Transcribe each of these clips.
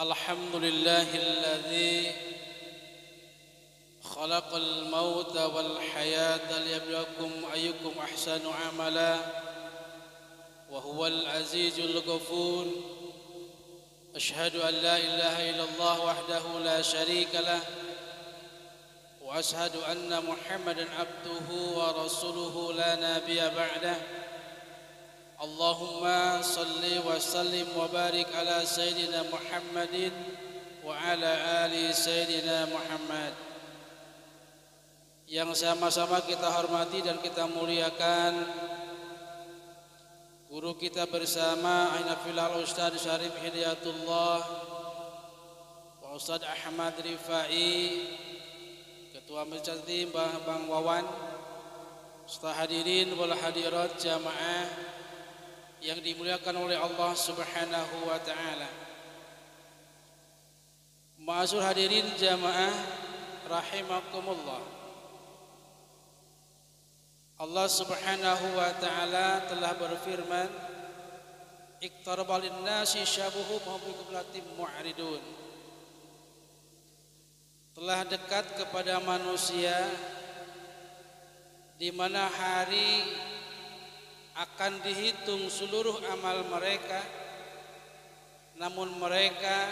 الحمد لله الذي خلق الموت والحياة ليبلوكم أيكم أحسن عملا وهو العزيز الغفور. أشهد أن لا إله إلا الله وحده لا شريك له وأشهد أن محمدا عبده ورسوله لا نبي بعده. اللهم صل وسلم وبارك على سيدنا محمد وعلى آل سيدنا Muhammad. Yang sama-sama kita hormati dan kita muliakan guru kita bersama Ainafillah Ustaz Syarif Hidayatullah wa Ustaz Ahmad Rifai, Ketua Majelis Taklim Bang Wawan, serta hadirin wal hadirat jamaah yang dimuliakan oleh Allah Subhanahu wa taala. Ma'asyiral hadirin jamaah rahimakumullah. Allah Subhanahu wa taala telah berfirman, "Iqtaraba lin-nasi syabuhum wa hum biqiblatin mu'ridun." Telah dekat kepada manusia di mana hari akan dihitung seluruh amal mereka, namun mereka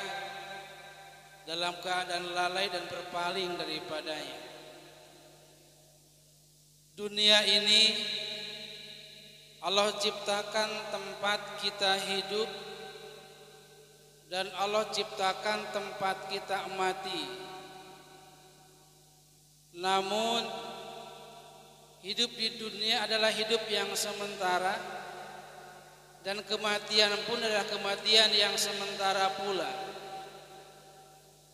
dalam keadaan lalai dan berpaling daripadanya. Dunia ini Allah ciptakan tempat kita hidup dan Allah ciptakan tempat kita mati. Namun hidup di dunia adalah hidup yang sementara dan kematian pun adalah kematian yang sementara pula.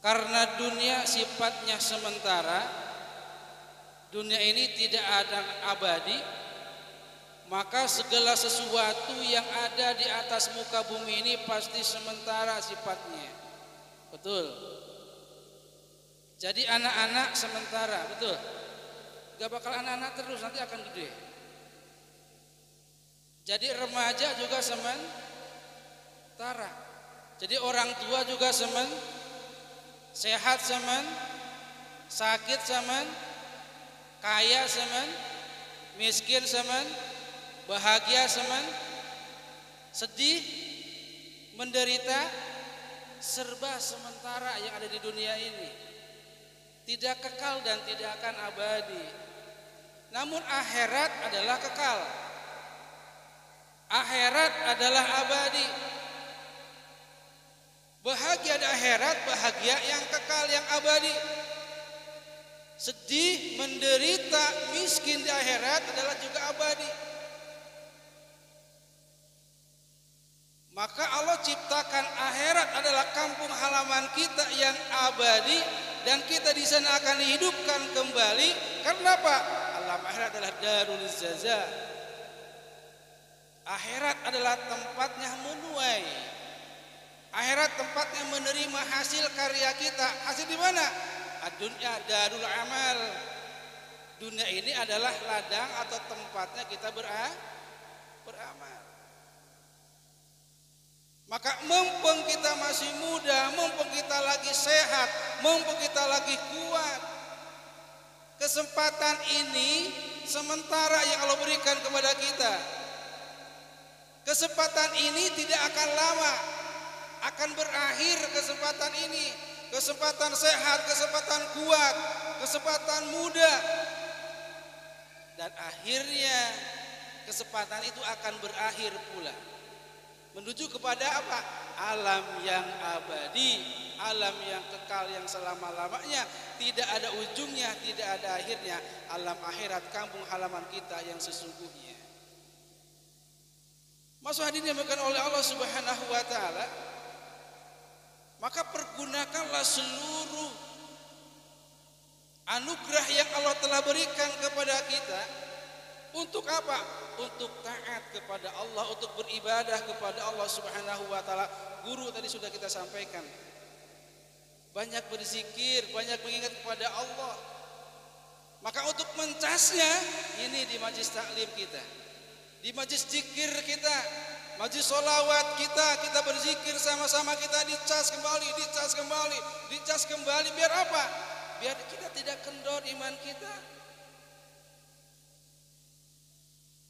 Karena dunia sifatnya sementara, dunia ini tidak ada abadi, maka segala sesuatu yang ada di atas muka bumi ini pasti sementara sifatnya. Betul. Jadi anak-anak sementara, betul. Gak bakal anak-anak terus, nanti akan gede. Jadi remaja juga sementara. Jadi orang tua juga sehat semen, sakit semen, kaya semen, miskin semen, bahagia semen, sedih, menderita, serba sementara yang ada di dunia ini. Tidak kekal dan tidak akan abadi. Namun akhirat adalah kekal. Akhirat adalah abadi. Bahagia di akhirat, bahagia yang kekal, yang abadi. Sedih, menderita, miskin di akhirat adalah juga abadi. Maka Allah ciptakan akhirat adalah kampung halaman kita yang abadi, dan kita di sana akan dihidupkan kembali. Karena apa? Alam akhirat adalah darul jaza. Akhirat adalah tempatnya menuai. Akhirat tempatnya menerima hasil karya kita. Hasil di mana? Dunia darul amal. Dunia ini adalah ladang atau tempatnya kita beramal. Maka mumpung kita masih muda, mumpung kita lagi sehat, mumpung kita lagi kuat, kesempatan ini sementara yang Allah berikan kepada kita. Kesempatan ini tidak akan lama, akan berakhir kesempatan ini. Kesempatan sehat, kesempatan kuat, kesempatan muda. Dan akhirnya kesempatan itu akan berakhir pula. Menuju kepada apa? Alam yang abadi, alam yang kekal, yang selama-lamanya, tidak ada ujungnya, tidak ada akhirnya. Alam akhirat, kampung halaman kita yang sesungguhnya. Maksud hadirin yang dimuliakan oleh Allah Subhanahu wa taala, maka pergunakanlah seluruh anugerah yang Allah telah berikan kepada kita. Untuk apa? Untuk taat kepada Allah, untuk beribadah kepada Allah Subhanahu wa taala. Guru tadi sudah kita sampaikan. Banyak berzikir, banyak mengingat kepada Allah. Maka untuk mencasnya ini di majlis taklim kita, di majlis zikir kita, Majlis solawat kita berzikir sama-sama, kita dicas kembali, dicas kembali. Biar apa? Biar kita tidak kendor iman kita.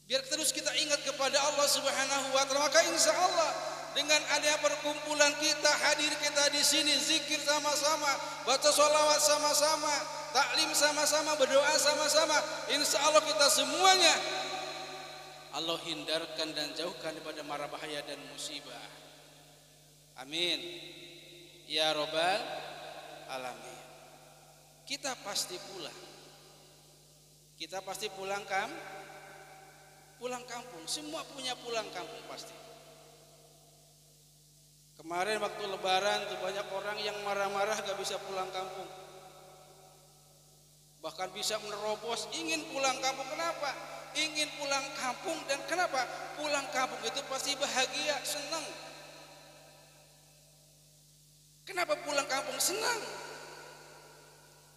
Biar terus kita ingat kepada Allah Subhanahu wa taala. Maka insya Allah dengan adanya perkumpulan kita, hadir kita di sini, zikir sama-sama, baca solawat sama-sama, taklim sama-sama, berdoa sama-sama, insya Allah kita semuanya Allah hindarkan dan jauhkan daripada mara bahaya dan musibah. Amin ya Rabbal alamin. Kita pasti pulang. Kita pasti pulang kampung. Semua punya pulang kampung pasti. Kemarin waktu lebaran tuh banyak orang yang marah-marah gak bisa pulang kampung. Bahkan bisa menerobos ingin pulang kampung. Kenapa? Ingin pulang kampung. Dan kenapa? Pulang kampung itu pasti bahagia, senang. Kenapa pulang kampung senang?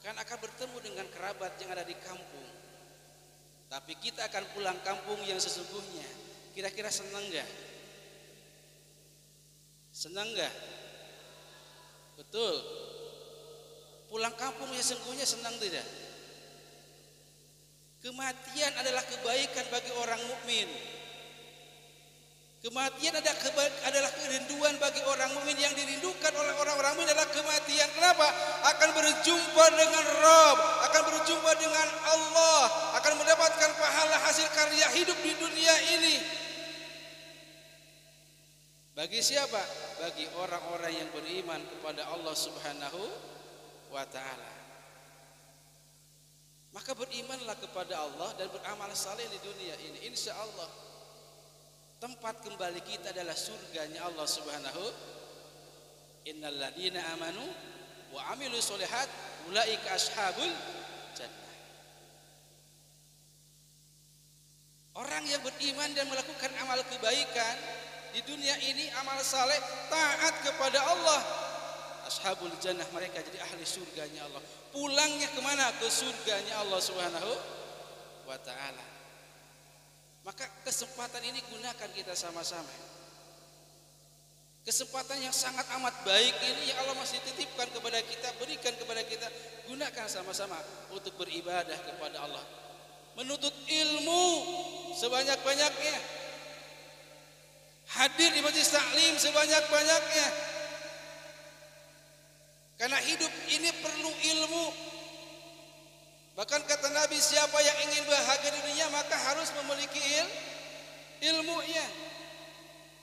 Karena akan bertemu dengan kerabat yang ada di kampung. Tapi kita akan pulang kampung yang sesungguhnya. Kira-kira senang gak? Senang gak? Betul. Pulang kampung yang sesungguhnya senang tidak? Kematian adalah kebaikan bagi orang mukmin. Kematian adalah kerinduan bagi orang mukmin. Yang dirindukan oleh orang-orang mukmin adalah kematian. Kenapa? Akan berjumpa dengan Rabb, akan berjumpa dengan Allah, akan mendapatkan pahala hasil karya hidup di dunia ini. Bagi siapa? Bagi orang-orang yang beriman kepada Allah Subhanahu wa taala. Maka berimanlah kepada Allah dan beramal saleh di dunia ini. Insya Allah tempat kembali kita adalah surganya Allah Subhanahu. Innal ladzina amanu wa amilus solihat ulaika ashabul jannah. Orang yang beriman dan melakukan amal kebaikan di dunia ini, amal saleh, taat kepada Allah, ashabul jannah, mereka jadi ahli surganya Allah. Pulangnya kemana? Ke surganya Allah Subhanahu wa ta'ala. Maka kesempatan ini gunakan kita sama-sama. Kesempatan yang sangat amat baik ini yang Allah masih titipkan kepada kita, berikan kepada kita, gunakan sama-sama untuk beribadah kepada Allah. Menuntut ilmu sebanyak-banyaknya. Hadir di majelis taklim sebanyak-banyaknya. Karena hidup ini perlu ilmu. Bahkan kata Nabi, siapa yang ingin bahagia di dunia maka harus memiliki ilmunya.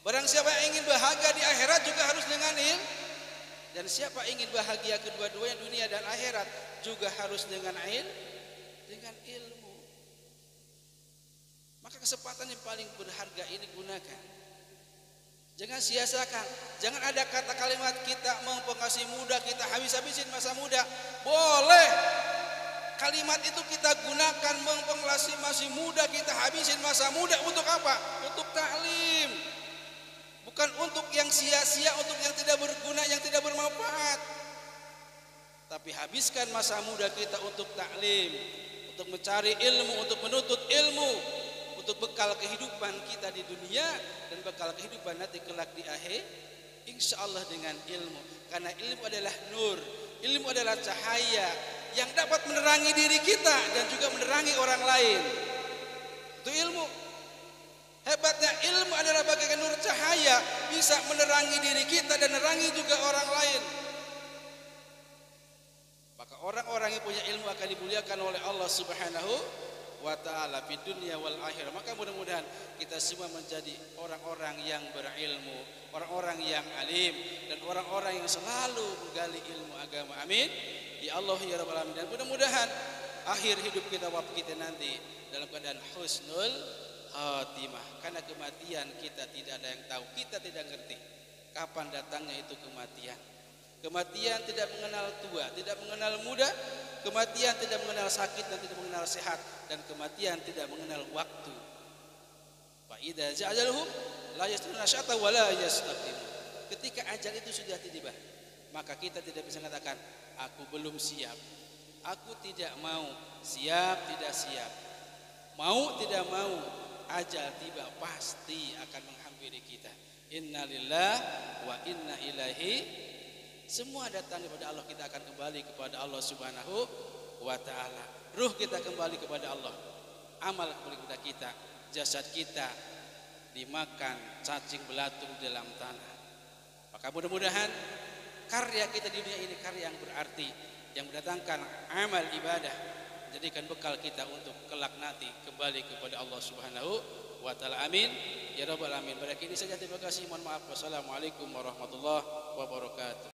Barang siapa yang ingin bahagia di akhirat juga harus dengan ilmu. Dan siapa ingin bahagia kedua-duanya, dunia dan akhirat, juga harus dengan ilmu. Maka kesempatan yang paling berharga ini gunakan. Jangan sia-siakan. Jangan ada kata kalimat kita mengasihi muda, kita habis-habisin masa muda. Boleh. Kalimat itu kita gunakan mengasihi masih muda, kita habisin masa muda untuk apa? Untuk taklim. Bukan untuk yang sia-sia, untuk yang tidak berguna, yang tidak bermanfaat. Tapi habiskan masa muda kita untuk taklim, untuk mencari ilmu, untuk menuntut ilmu, untuk bekal kehidupan kita di dunia dan bekal kehidupan nanti kelak di akhir, insya Allah dengan ilmu. Karena ilmu adalah nur, ilmu adalah cahaya yang dapat menerangi diri kita dan juga menerangi orang lain. Itu ilmu. Hebatnya ilmu adalah bagaikan nur cahaya, bisa menerangi diri kita dan menerangi juga orang lain. Maka orang-orang yang punya ilmu akan dimuliakan oleh Allah Subhanahu wa ta'ala di dunia wal akhirah. Maka mudah-mudahan kita semua menjadi orang-orang yang berilmu, orang-orang yang alim, dan orang-orang yang selalu menggali ilmu agama. Amin ya Allah ya Rabbal alamin. Dan mudah-mudahan akhir hidup kita, waktu kita nanti dalam keadaan husnul khatimah. Karena kematian kita tidak ada yang tahu, kita tidak ngerti kapan datangnya itu kematian. Kematian tidak mengenal tua, tidak mengenal muda. Kematian tidak mengenal sakit dan tidak mengenal sehat. Dan kematian tidak mengenal waktu. Fa idza ja'aluhum la yastuna syata wa la yastaqim. Ketika ajal itu sudah tiba, maka kita tidak bisa mengatakan aku belum siap, aku tidak mau, siap tidak siap, mau tidak mau, ajal tiba pasti akan menghampiri kita. Innalillah wa inna ilaihi, semua datang kepada Allah, kita akan kembali kepada Allah Subhanahu wa taala. Ruh kita kembali kepada Allah, amal kembali kepada kita, jasad kita dimakan cacing belatung di dalam tanah. Maka mudah-mudahan karya kita di dunia ini karya yang berarti, yang mendatangkan amal ibadah, jadikan bekal kita untuk kelak nanti kembali kepada Allah Subhanahu wa taala. Amin ya rabbal alamin. Pada kini saja, terima kasih, mohon maaf. Wassalamualaikum warahmatullahi wabarakatuh.